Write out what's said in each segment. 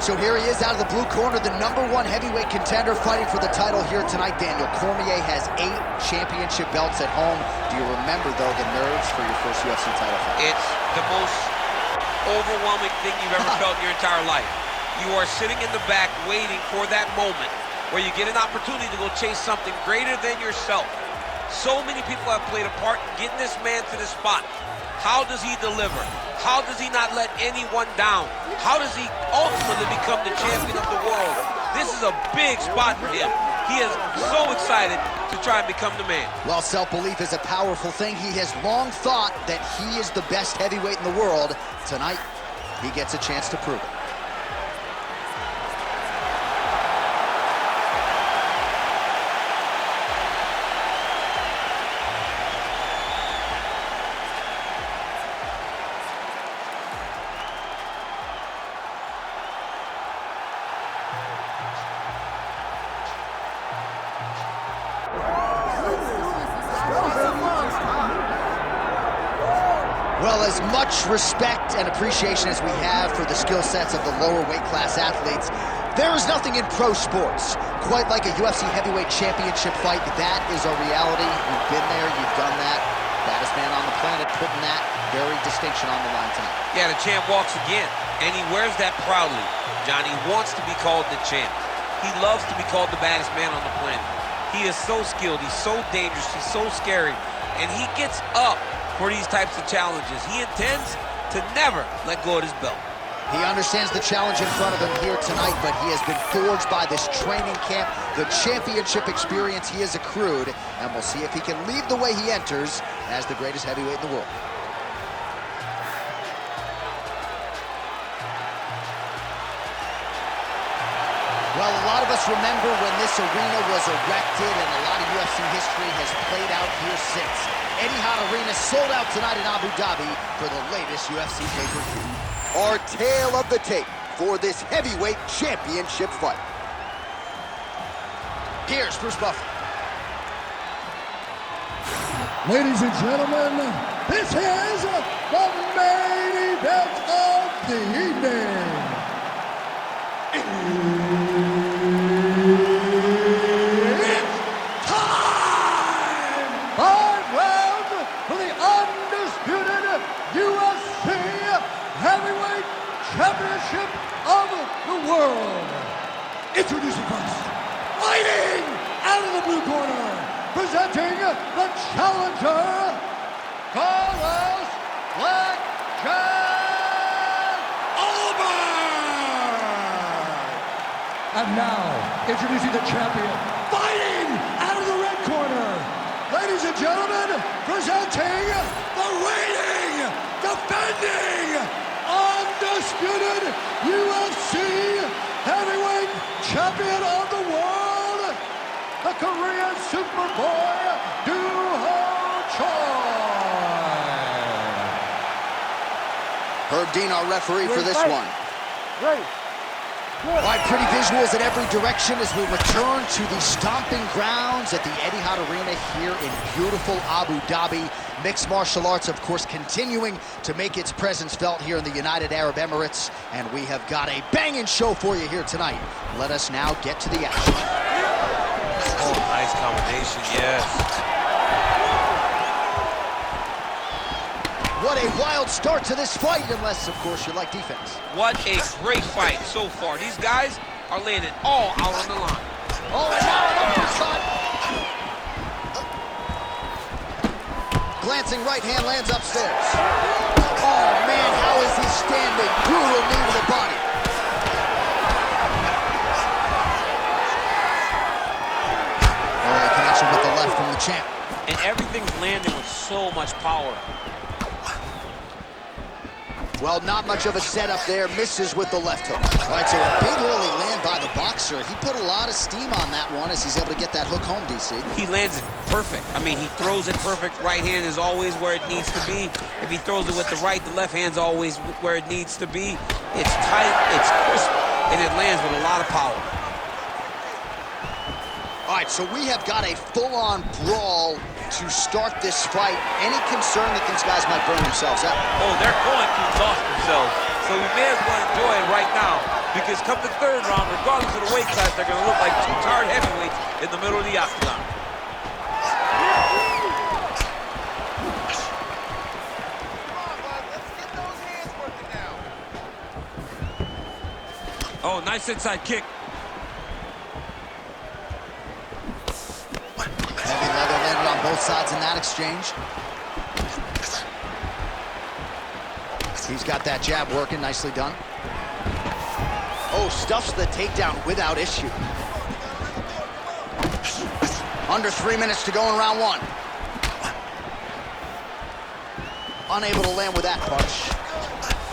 right, so here he is out of the blue corner, the #1 heavyweight contender fighting for the title here tonight. Daniel Cormier has 8 championship belts at home. Do you remember, though, the nerves for your first UFC title fight? It's the most overwhelming thing you've ever felt in your entire life. You are sitting in the back waiting for that moment where you get an opportunity to go chase something greater than yourself. So many people have played a part in getting this man to this spot. How does he deliver? How does he not let anyone down? How does he ultimately become the champion of the world? This is a big spot for him. He is so excited to try and become the man. Well, self-belief is a powerful thing. He has long thought that he is the best heavyweight in the world. Tonight, he gets a chance to prove it. Well, as much respect and appreciation as we have for the skill sets of the lower weight class athletes, there is nothing in pro sports quite like a UFC heavyweight championship fight. That is a reality. You've been there, you've done that. Baddest man on the planet putting that very distinction on the line tonight. Yeah, the champ walks again, and he wears that proudly. Johnny wants to be called the champ. He loves to be called the baddest man on the planet. He is so skilled, he's so dangerous, he's so scary, and he gets up for these types of challenges. He intends to never let go of his belt. He understands the challenge in front of him here tonight, but he has been forged by this training camp, the championship experience he has accrued, and we'll see if he can leave the way he enters as the greatest heavyweight in the world. Well, a lot of us remember when this arena was erected, and a lot of UFC history has played out here since. Etihad Arena sold out tonight in Abu Dhabi for the latest UFC pay-per-view. Our tale of the tape for this heavyweight championship fight. Here's Bruce Buffer. Ladies and gentlemen, this is the main event of the evening. It's time! 5 rounds for the undisputed UFC Heavyweight Championship of the world. Introducing first, fighting out of the blue corner, presenting the challenger, Carlos Blackjack Oliver. And now, introducing the champion, fighting out of the red corner, ladies and gentlemen, presenting the reigning, defending, undisputed UFC heavyweight champion of the world, the Korean Superboy, Doo-Ho Choi. Herb Dean, our referee for this one. Ready. All right, pretty visuals in every direction as we return to the stomping grounds at the Etihad Arena here in beautiful Abu Dhabi. Mixed martial arts, of course, continuing to make its presence felt here in the United Arab Emirates. And we have got a banging show for you here tonight. Let us now get to the action. Oh, nice combination, yes. What a wild start to this fight, unless, of course, you like defense. What a great fight so far. These guys are laying it all out on the line. Oh, and now an uppercut. Glancing right hand lands upstairs. Oh, man, how is he standing? Brutal knee to the body. Oh, a connection with the left from the champ. And everything's landing with so much power. Well, not much of a setup there. Misses with the left hook. All right, so a big early land by the boxer. He put a lot of steam on that one as he's able to get that hook home, DC. He lands it perfect. I mean, he throws it perfect. Right hand is always where it needs to be. If he throws it with the right, the left hand's always where it needs to be. It's tight, it's crisp, and it lands with a lot of power. All right, so we have got a full-on brawl to start this fight. Any concern that these guys might burn themselves out? Oh, they're going to exhaust themselves. So we may as well enjoy it right now because come the third round, regardless of the weight class, they're going to look like two tired heavyweights in the middle of the octagon. Oh, nice inside kick. Heavy leather landed on both sides in that exchange. He's got that jab working, nicely done. Oh, stuffs the takedown without issue. Under 3 minutes to go in round one. Unable to land with that punch.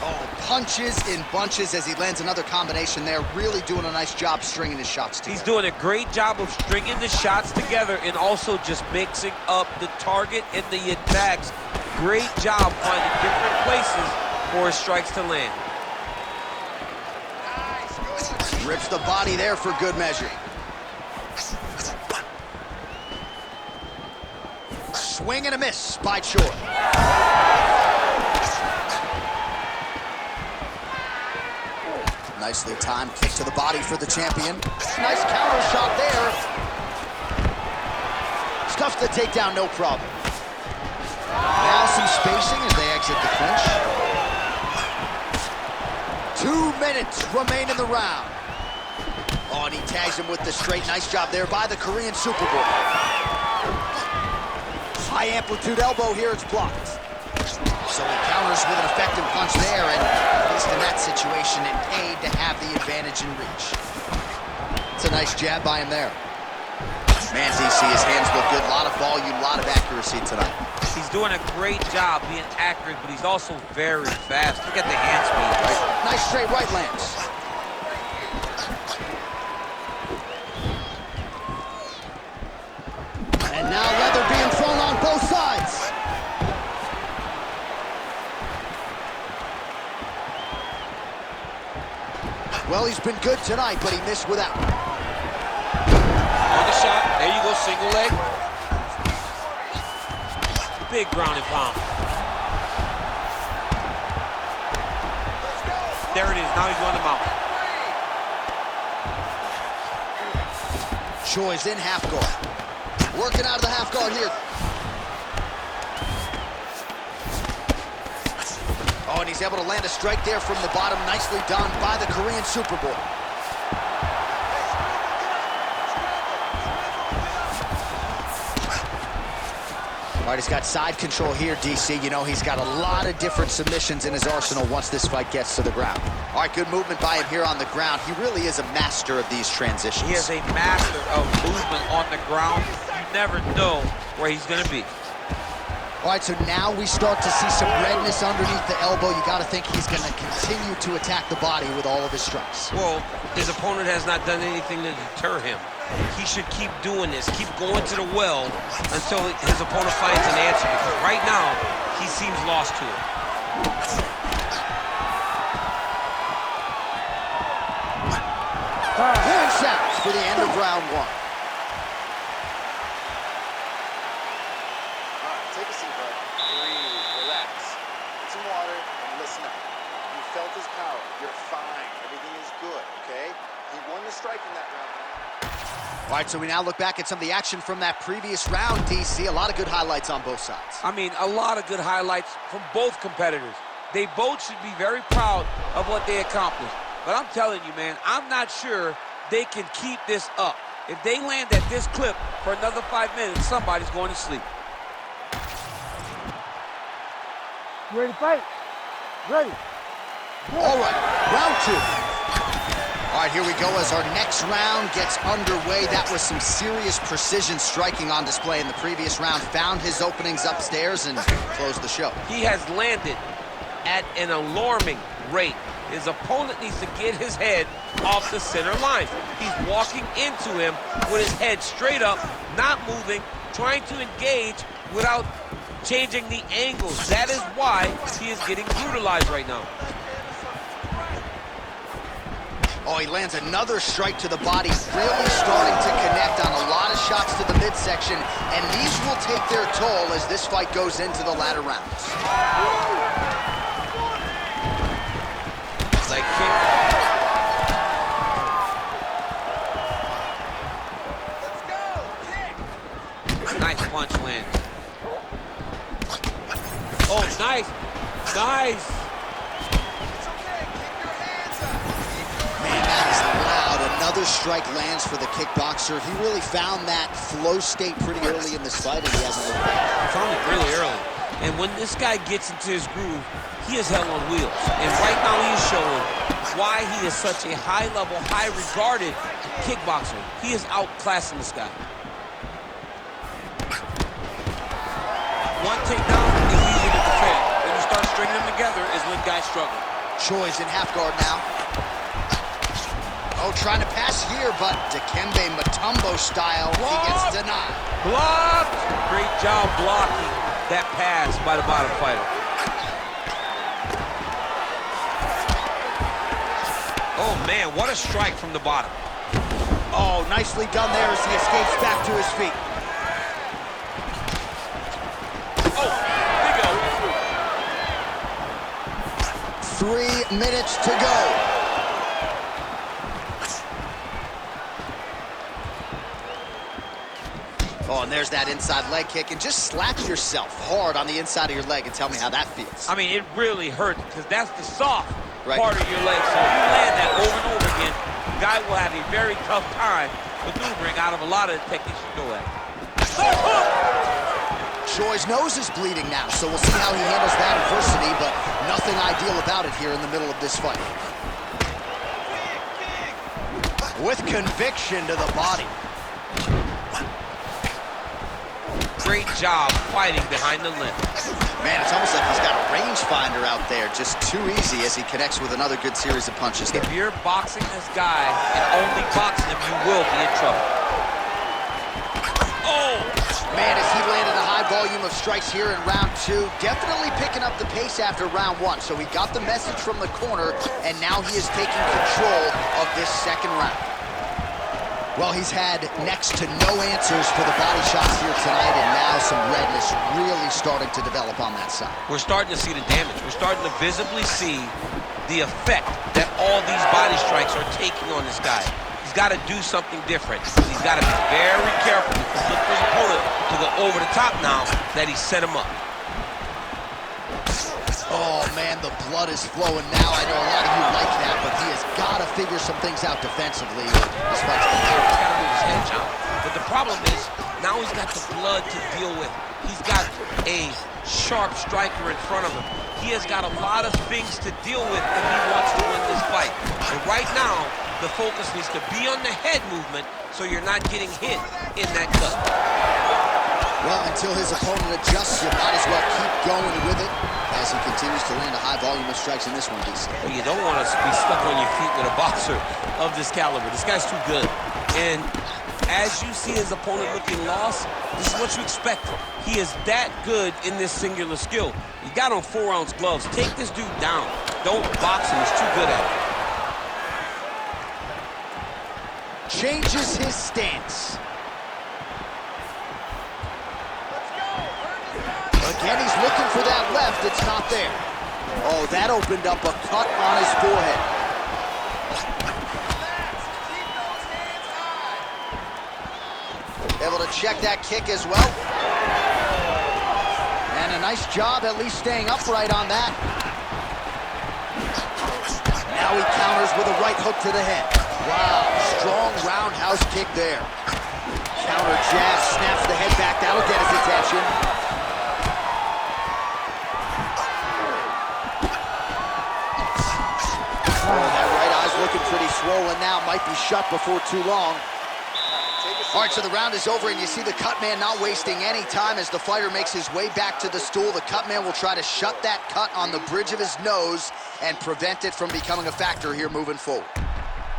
Oh, punches in bunches as he lands another combination there. Really doing a nice job stringing his shots together. He's doing a great job of stringing the shots together and also just mixing up the target and the attacks. Great job finding different places for his strikes to land. Rips the body there for good measure. Swing and a miss by Choi. Nicely timed kick to the body for the champion. Nice counter shot there. Stuffs the takedown, no problem. Now some spacing as they exit the clinch. 2 minutes remain in the round. Oh, and he tags him with the straight. Nice job there by the Korean Superboy. High amplitude elbow here, it's blocked. So he counters with an effective punch there, and at least in that situation, it paid to have the advantage in reach. It's a nice jab by him there. Man, DC, his hands look good. A lot of volume, a lot of accuracy tonight. He's doing a great job being accurate, but he's also very fast. Look at the hand speed. Right. Nice straight right lands. And now leather being thrown on both sides. Well, he's been good tonight, but he missed without. On the shot, there you go, single leg. Big ground and pound. There it is, now he's going to mount. Choi's in half guard. Working out of the half guard here. Oh, and he's able to land a strike there from the bottom. Nicely done by the Korean Superboy. All right, he's got side control here, DC. You know, he's got a lot of different submissions in his arsenal once this fight gets to the ground. All right, good movement by him here on the ground. He really is a master of these transitions. He is a master of movement on the ground. You never know where he's going to be. All right, so now we start to see some redness underneath the elbow. You got to think he's going to continue to attack the body with all of his strikes. Well, his opponent has not done anything to deter him. He should keep doing this, keep going to the well until his opponent finds an answer, because right now, he seems lost to it. 10 seconds for the end of round one. Take a seat, bud. Breathe, relax. Get some water and listen up. You felt his power. You're fine. Everything is good, okay? He won the strike in that round. All right, so we now look back at some of the action from that previous round, DC. A lot of good highlights on both sides. I mean, a lot of good highlights from both competitors. They both should be very proud of what they accomplished. But I'm telling you, man, I'm not sure they can keep this up. If they land at this clip for another 5 minutes, somebody's going to sleep. You ready to fight? Ready. All right, round two. All right, here we go as our next round gets underway. That was some serious precision striking on display in the previous round. Found his openings upstairs and closed the show. He has landed at an alarming rate. His opponent needs to get his head off the center line. He's walking into him with his head straight up, not moving, trying to engage without changing the angles. That is why he is getting brutalized right now. Oh, he lands another strike to the body, really starting to connect on a lot of shots to the midsection, and these will take their toll as this fight goes into the latter rounds. Leg kick. punch lands. Oh, nice. Nice. Man, that is loud. Another strike lands for the kickboxer. He really found that flow state pretty early in this fight, and he hasn't looked back. He found it really early. And when this guy gets into his groove, he is hell on wheels. And right now he is showing why he is such a high-level, high-regarded kickboxer. He is outclassing this guy. One takedown is easy to defend. When you start stringing them together is when guys struggle. Choi's in half guard now. Oh, trying to pass here, but Dikembe Mutombo style, he gets denied. Blocked! Great job blocking that pass by the bottom fighter. Oh, man, what a strike from the bottom. Oh, nicely done there as he escapes back to his feet. Oh, big O. 3 minutes to go. Oh, and there's that inside leg kick, and just slap yourself hard on the inside of your leg and tell me how that feels. I mean, it really hurts because that's the soft Right. part of your leg. So if you land that over and over again, the guy will have a very tough time maneuvering out of a lot of the techniques you go at. Choi's nose is bleeding now, so we'll see how he handles that adversity, but nothing ideal about it here in the middle of this fight. With conviction to the body. Great job fighting behind the limb. Man, it's almost like he's got a rangefinder out there, just too easy as he connects with another good series of punches. If you're boxing this guy and only boxing him, you will be in trouble. Oh! Man, as he landed a high volume of strikes here in round 2, definitely picking up the pace after round 1. So he got the message from the corner, and now he is taking control of this second round. Well, he's had next to no answers for the body shots here tonight, and now some redness really starting to develop on that side. We're starting to see the damage. We're starting to visibly see the effect that all these body strikes are taking on this guy. He's got to do something different. He's got to be very careful because look for his opponent to go over the top now that he set him up. Oh, man, the blood is flowing now. I know a lot of you like that, but he has got to figure some things out defensively. This fight's going to He's got to move his head, John. But the problem is, now he's got the blood to deal with. He's got a sharp striker in front of him. He has got a lot of things to deal with if he wants to win this fight. And right now, the focus needs to be on the head movement so you're not getting hit in that cut. Well, until his opponent adjusts, you might as well keep going with it as he continues to land a high volume of strikes in this one, DC. Well, you don't want to be stuck on your feet with a boxer of this caliber. This guy's too good. And as you see his opponent looking lost, this is what you expect. He is that good in this singular skill. He got on 4-ounce gloves. Take this dude down. Don't box him. He's too good at it. Changes his stance. Again, he's looking for that left. It's not there. Oh, that opened up a cut on his forehead. Able to check that kick as well. And a nice job at least staying upright on that. Now he counters with a right hook to the head. Wow, strong roundhouse kick there. Counter jab, snaps the head back. That'll get his attention. Oh, that right eye's looking pretty swollen now. Might be shut before too long. All right, so the round is over, and you see the cut man not wasting any time as the fighter makes his way back to the stool. The cut man will try to shut that cut on the bridge of his nose and prevent it from becoming a factor here moving forward.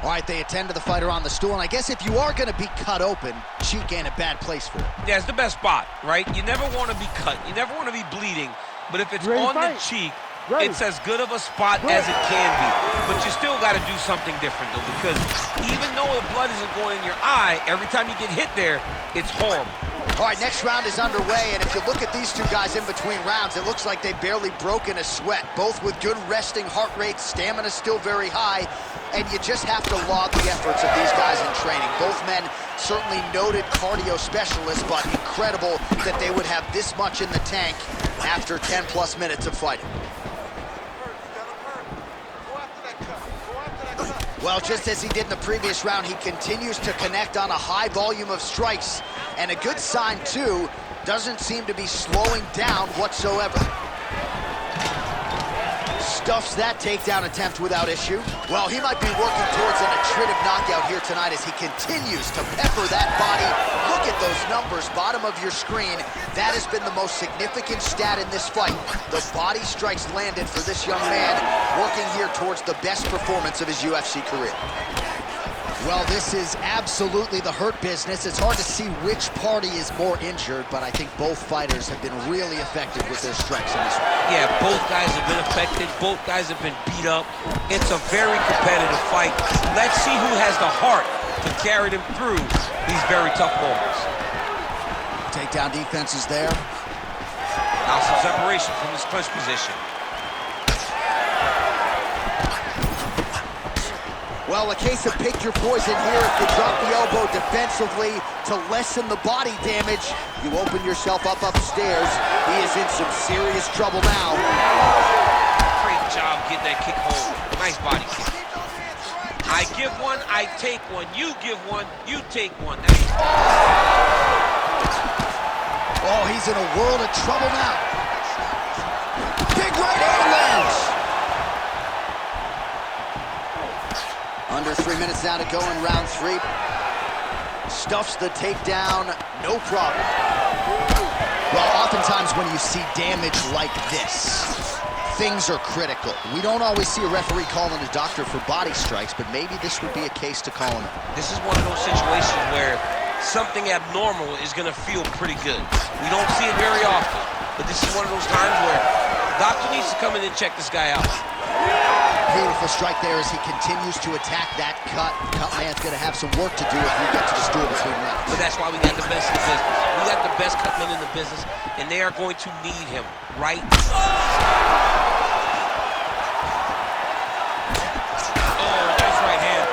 All right, they attend to the fighter on the stool, and I guess if you are going to be cut open, cheek ain't a bad place for it. Yeah, it's the best spot, right? You never want to be cut. You never want to be bleeding. But if it's on the cheek, it's as good of a spot as it can be. But you still got to do something different, though, because even though the blood isn't going in your eye, every time you get hit there, it's horrible. All right, next round is underway, and if you look at these two guys in between rounds, it looks like they've barely broken a sweat, both with good resting heart rates, stamina still very high, and you just have to laud the efforts of these guys in training. Both men certainly noted cardio specialists, but incredible that they would have this much in the tank after 10-plus minutes of fighting. Well, just as he did in the previous round, he continues to connect on a high volume of strikes. And a good sign, too, doesn't seem to be slowing down whatsoever. Stuffs that takedown attempt without issue. Well, he might be working towards an attritive knockout here tonight as he continues to pepper that body. Look at those numbers, bottom of your screen. That has been the most significant stat in this fight. The body strikes landed for this young man, working here towards the best performance of his UFC career. Well, this is absolutely the hurt business. It's hard to see which party is more injured, but I think both fighters have been really effective with their strikes in this one. Yeah, both guys have been affected. Both guys have been beat up. It's a very competitive fight. Let's see who has the heart to carry them through these very tough moments. Takedown defense is there. Now some separation from this clinch position. Well, a case of pick your poison here. If you drop the elbow defensively to lessen the body damage, you open yourself up upstairs. He is in some serious trouble now. Great job getting that kick home. Nice body kick. I give one, I take one. You give one, you take one. Oh, he's in a world of trouble now. Big right hand lands. Under 3 minutes now to go in round 3. Stuffs the takedown, no problem. Well, oftentimes when you see damage like this, things are critical. We don't always see a referee calling a doctor for body strikes, but maybe this would be a case to call him. This is one of those situations where something abnormal is going to feel pretty good. We don't see it very often, but this is one of those times where the doctor needs to come in and check this guy out. Beautiful strike there as he continues to attack that cut. Cut man's going to have some work to do if we get to the stool between rounds. But that's why we got the best in the business. We got the best cut men in the business, and they are going to need him, right? Oh, nice right hand.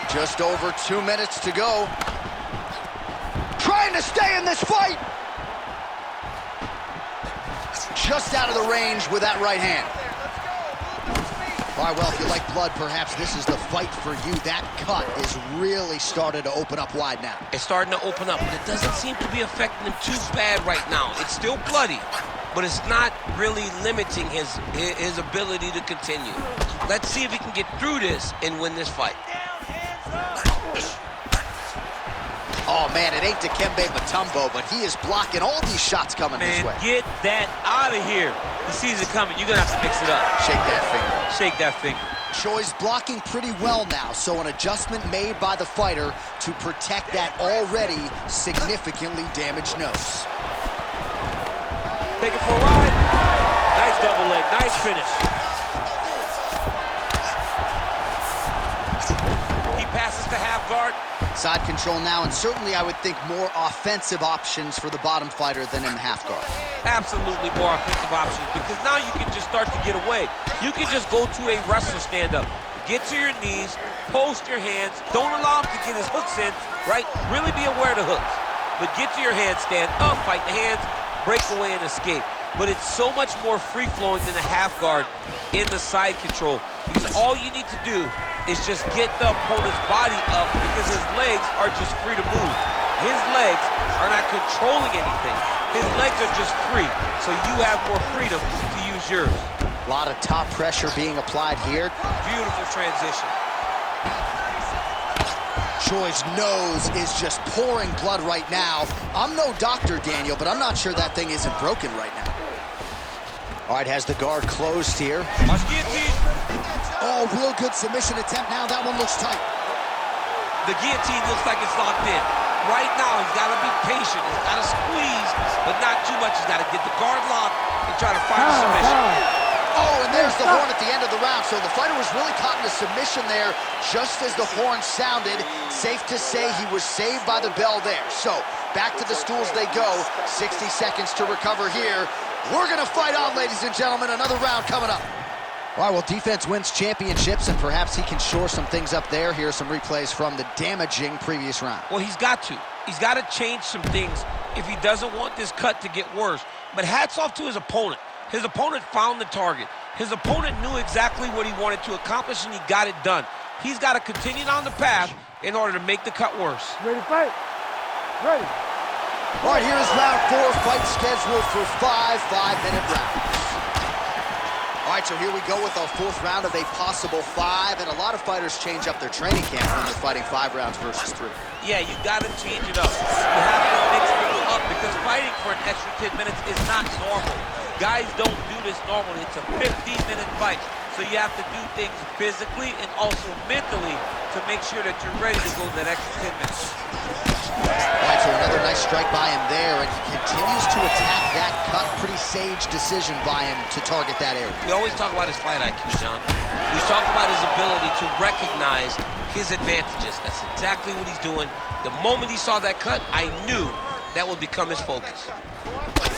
Just over 2 minutes to go. Trying to stay in this fight. Just out of the range with that right hand. All right, well, if you like blood, perhaps this is the fight for you. That cut is really started to open up wide now. It's starting to open up, but it doesn't seem to be affecting him too bad right now. It's still bloody, but it's not really limiting his ability to continue. Let's see if he can get through this and win this fight. Oh, man, it ain't Dikembe Mutombo, but he is blocking all these shots coming his way. Get that out of here. He sees it coming. You're going to have to mix it up. Shake that finger. Shake that finger. Choi's blocking pretty well now, so an adjustment made by the fighter to protect that already significantly damaged nose. Take it for a ride. Nice double leg. Nice finish. He passes to half guard. Side control now, and certainly I would think more offensive options for the bottom fighter than in the half guard. Absolutely more offensive options, because now you can just start to get away. You can just go to a wrestler stand-up. Get to your knees, post your hands, don't allow him to get his hooks in, right? Really be aware of the hooks. But get to your hands, stand up, fight the hands, break away and escape. But it's so much more free-flowing than the half guard in the side control, because all you need to do is just get the opponent's body up, because his legs are just free to move. His legs are not controlling anything. His legs are just free, so you have more freedom to use yours. A lot of top pressure being applied here. Beautiful transition. Choi's nose is just pouring blood right now. I'm no doctor, Daniel, but I'm not sure that thing isn't broken right now. All right, has the guard closed here. Watch guillotine. Oh, real good submission attempt now. That one looks tight. The guillotine looks like it's locked in. Right now, he's got to be patient. He's got to squeeze, but not too much. He's got to get the guard locked and try to find a submission. Oh, and there's the horn at the end of the round. So the fighter was really caught in a submission there just as the horn sounded. Safe to say he was saved by the bell there. So back to the stools they go. 60 seconds to recover here. We're going to fight on, ladies and gentlemen. Another round coming up. All right, well, defense wins championships, and perhaps he can shore some things up there. Here are some replays from the damaging previous round. Well, he's got to. He's got to change some things if he doesn't want this cut to get worse. But hats off to his opponent. His opponent found the target. His opponent knew exactly what he wanted to accomplish, and he got it done. He's got to continue down the path in order to make the cut worse. Ready to fight? Ready. All right, here is round 4, fight scheduled for 5 5-minute rounds. All right, so here we go with our 4th round of a possible 5, and a lot of fighters change up their training camp when they're fighting 5 rounds versus 3. Yeah, you got to change it up. You have to mix things up because fighting for an extra 10 minutes is not normal. Guys don't do this normally. It's a 15-minute fight, so you have to do things physically and also mentally to make sure that you're ready to go that extra 10 minutes. All right, so another nice strike by him there, and he continues to attack that cut. Pretty sage decision by him to target that area. We always talk about his fight IQ, John. We talk about his ability to recognize his advantages. That's exactly what he's doing. The moment he saw that cut, I knew that would become his focus.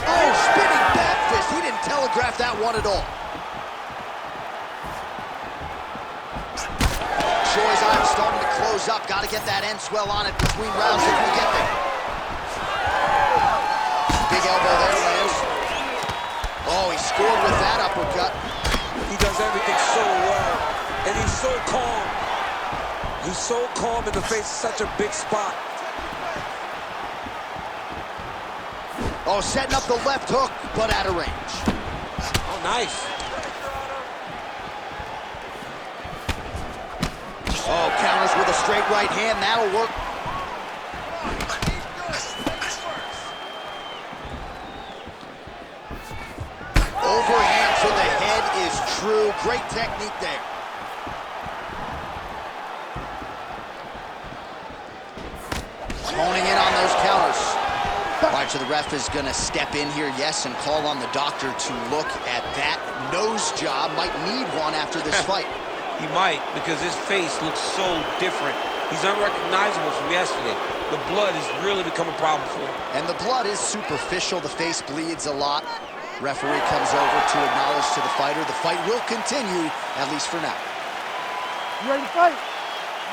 Oh, spinning back fist. He didn't telegraph that one at all. Choi's eyes starting to close up. Got to get that end swell on it between rounds if we get there. Big elbow there, Lance. Oh, he scored with that uppercut. He does everything so well, and he's so calm. He's so calm in the face of such a big spot. Oh, setting up the left hook, but out of range. Oh, nice. Oh, counters with a straight right hand. That'll work. Overhand to the head is true. Great technique there. Honing in on those counters. All right, so the ref is going to step in here, yes, and call on the doctor to look at that nose job. Might need one after this fight. He might, because his face looks so different. He's unrecognizable from yesterday. The blood has really become a problem for him. And the blood is superficial. The face bleeds a lot. Referee comes over to acknowledge to the fighter. The fight will continue, at least for now. You ready to fight?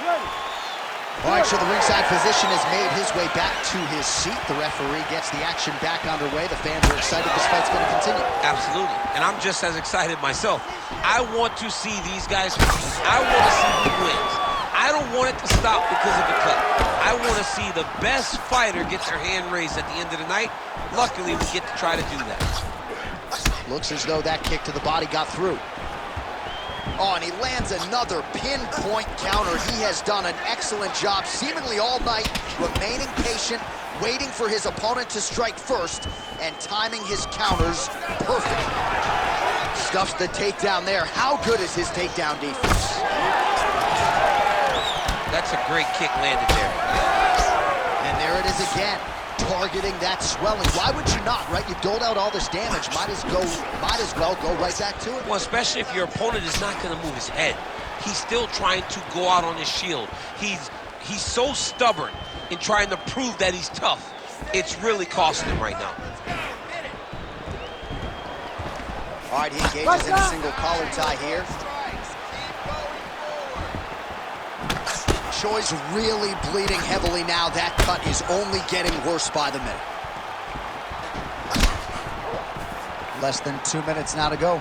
Ready. All right, so the ringside physician has made his way back to his seat. The referee gets the action back underway. The fans are excited this fight's going to continue. Absolutely, and I'm just as excited myself. I want to see these guys compete. I want to see who wins. I don't want it to stop because of the cut. I want to see the best fighter get their hand raised at the end of the night. Luckily, we get to try to do that. Looks as though that kick to the body got through. Oh, and he lands another pinpoint counter. He has done an excellent job, seemingly all night, remaining patient, waiting for his opponent to strike first, and timing his counters perfect. Stuffs the takedown there. How good is his takedown defense? That's a great kick landed there. And there it is again, targeting that swelling. Why would you not, right? You've doled out all this damage. Might as well go right back to it. Well, especially if your opponent is not going to move his head. He's still trying to go out on his shield. He's so stubborn in trying to prove that he's tough. It's really costing him right now. All right, he engages in a single collar tie here. Choi's really bleeding heavily now. That cut is only getting worse by the minute. Less than 2 minutes now to go.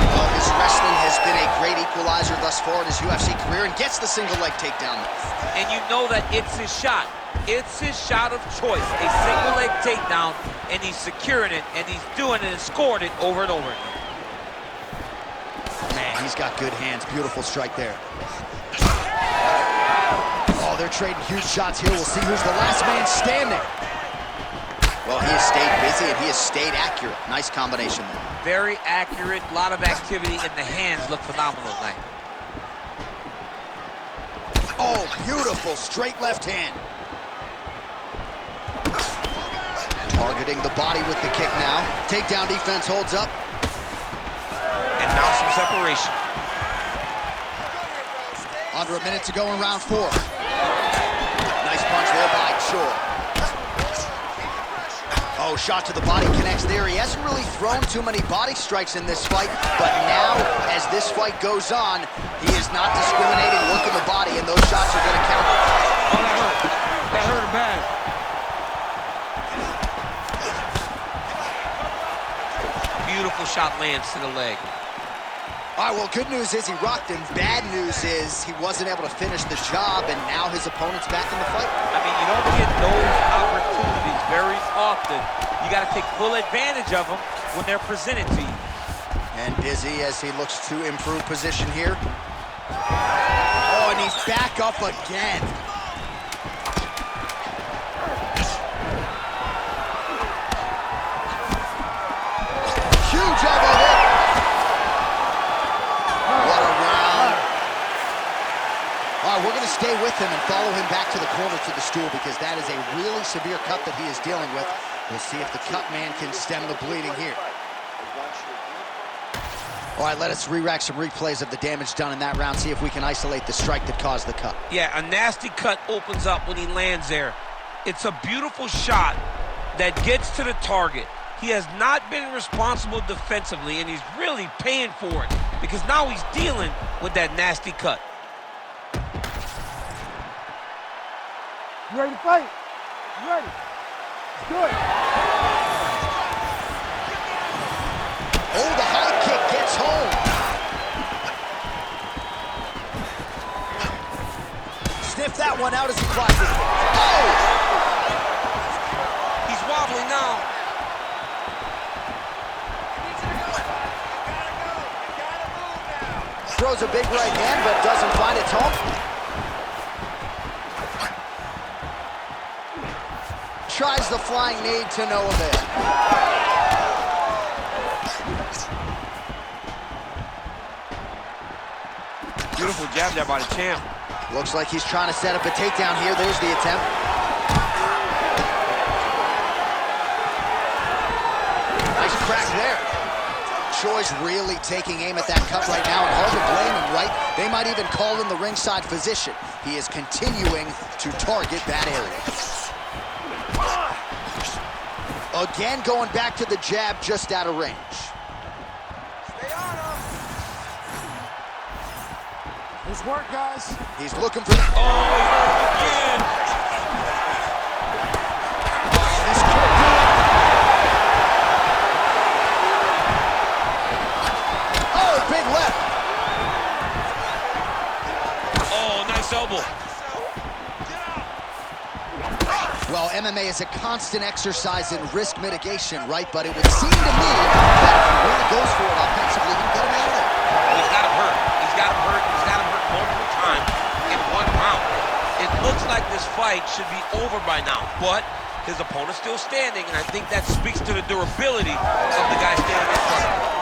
Well, his wrestling has been a great equalizer thus far in his UFC career, and gets the single leg takedown. And you know that it's his shot. It's his shot of choice, a single leg takedown, and he's securing it, and he's doing it and scoring it over and over again. Man, he's got good hands. Beautiful strike there. Oh, they're trading huge shots here. We'll see who's the last man standing. Well, he has stayed busy and he has stayed accurate. Nice combination there. Very accurate, a lot of activity, and the hands look phenomenal tonight. Oh, beautiful straight left hand. Targeting the body with the kick now. Takedown defense holds up. And now some separation. Under a minute to go in round 4. Nice punch there by Choi. Oh, shot to the body connects there. He hasn't really thrown too many body strikes in this fight, but now, as this fight goes on, he is not discriminating. Look at the body, and those shots are going to count. Oh, that hurt. That hurt him bad. Beautiful shot lands to the leg. All right, well, good news is he rocked him. Bad news is he wasn't able to finish the job, and now his opponent's back in the fight. I mean, you don't get those opportunities very often. You got to take full advantage of them when they're presented to you. And Dizzy as he looks to improve position here. Oh, and he's back up again. Huge elbow hit. What a round. All right, we're going to stay with him and follow him back to the corner to the stool because that is a really severe cut that he is dealing with. We'll see if the cut man can stem the bleeding here. All right, let us re-rack some replays of the damage done in that round, see if we can isolate the strike that caused the cut. Yeah, a nasty cut opens up when he lands there. It's a beautiful shot that gets to the target. He has not been responsible defensively, and he's really paying for it because now he's dealing with that nasty cut. You ready to fight? You ready? Let's do it. Oh, the high kick gets home. Sniff that one out as he crosses. Oh! He's wobbling now. Throws a big right hand, but doesn't find its home. Tries the flying knee to no avail. Beautiful jab there by the champ. Looks like he's trying to set up a takedown here. There's the attempt. Nice crack there. Choi's really taking aim at that cut right now, and hard to blame him, right? They might even call in the ringside physician. He is continuing to target that area. Again, going back to the jab just out of range. Stay on him. Nice work, guys. He's looking for... Oh, he hurt him again. This could do it. Oh, big left. Oh, nice elbow. Well, MMA is a constant exercise in risk mitigation, right? But it would seem to me that if he really goes for it offensively, he can get him out of there. He's got him hurt. He's got him hurt. He's got him hurt multiple times in one round. It looks like this fight should be over by now, but his opponent's still standing, and I think that speaks to the durability of the guy standing in front of him.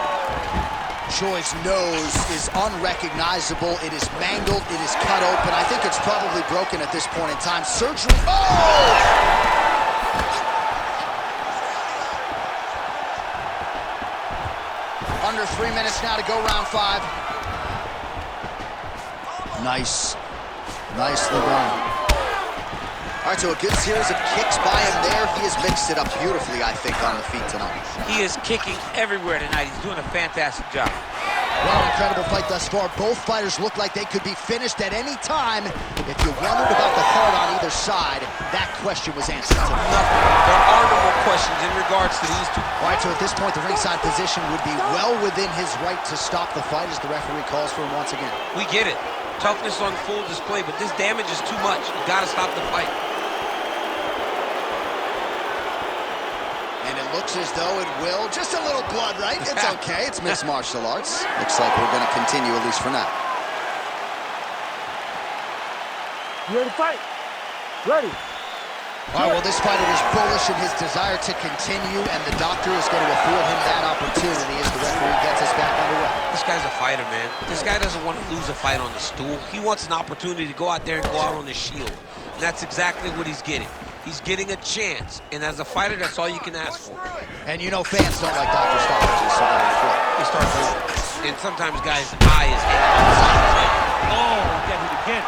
Choi's nose is unrecognizable. It is mangled. It is cut open. I think it's probably broken at this point in time. Surgery. Oh! Under 3 minutes now to go round 5. Nice. Nicely done. All right, so a good series of kicks by him there. He has mixed it up beautifully, I think, on the feet tonight. He is kicking everywhere tonight. He's doing a fantastic job. Well, incredible fight thus far. Both fighters look like they could be finished at any time. If you wondered about the heart on either side, that question was answered tonight. There are no more questions in regards to these two. All right, so at this point, the ringside position would be well within his right to stop the fight as the referee calls for him once again. We get it. Toughness on full display, but this damage is too much. You gotta stop the fight. And it looks as though it will. Just a little blood, right? It's okay. It's mixed martial arts. Looks like we're going to continue, at least for now. You ready to fight? Ready. All right, well, this fighter is bullish in his desire to continue, and the doctor is going to afford him that opportunity as the referee gets us back underway. This guy's a fighter, man. This guy doesn't want to lose a fight on the stool. He wants an opportunity to go out there and go out on the shield. And that's exactly what he's getting. He's getting a chance, and as a fighter, that's all you can ask for. And you know fans don't like Dr. Stoppages, so let him flip. He starts to, and sometimes guys' eye is hanging on the side of his head. Oh, get hit again.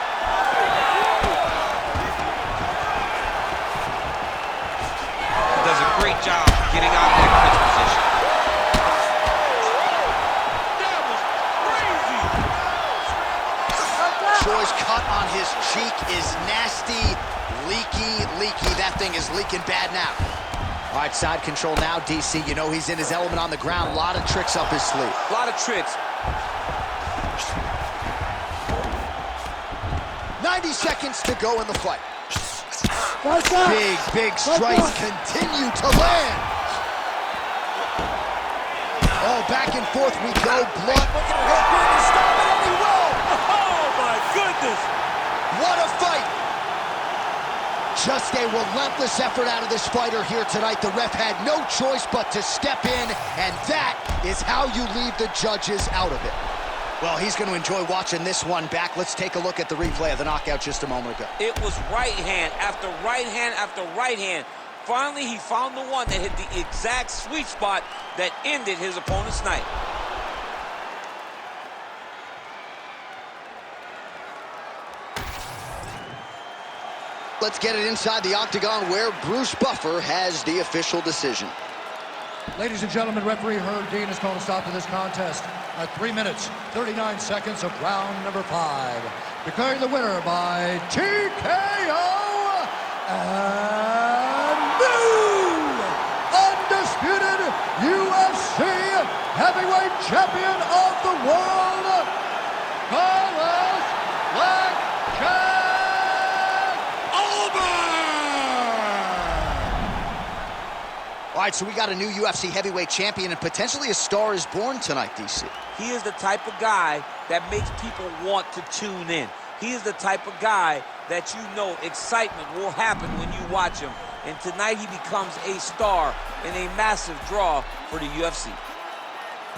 He does a great job getting out of that clinch position. That was crazy. Choi's cut on his cheek is nasty, leaky. That thing is leaking bad now. All right, side control now, DC. You know he's in his element on the ground. A lot of tricks up his sleeve. A lot of tricks. 90 seconds to go in the fight. That's up. Big strikes continue to land. Oh, back and forth we go. Blood. Stop it, and he will. Oh, my goodness. What a fight. Just a relentless effort out of this fighter here tonight. The ref had no choice but to step in, and that is how you leave the judges out of it. Well, he's going to enjoy watching this one back. Let's take a look at the replay of the knockout just a moment ago. It was right hand after right hand after right hand. Finally, he found the one that hit the exact sweet spot that ended his opponent's night. Let's get it inside the octagon where Bruce Buffer has the official decision. Ladies and gentlemen, referee Herb Dean has called a stop to this contest at 3 minutes, 39 seconds of round number 5. Declaring the winner by TKO and new undisputed UFC heavyweight champion of the world, Carlos Blackjack. All right, so we got a new UFC heavyweight champion, and potentially a star is born tonight, DC. He is the type of guy that makes people want to tune in. He is the type of guy that you know excitement will happen when you watch him. And tonight he becomes a star and a massive draw for the UFC.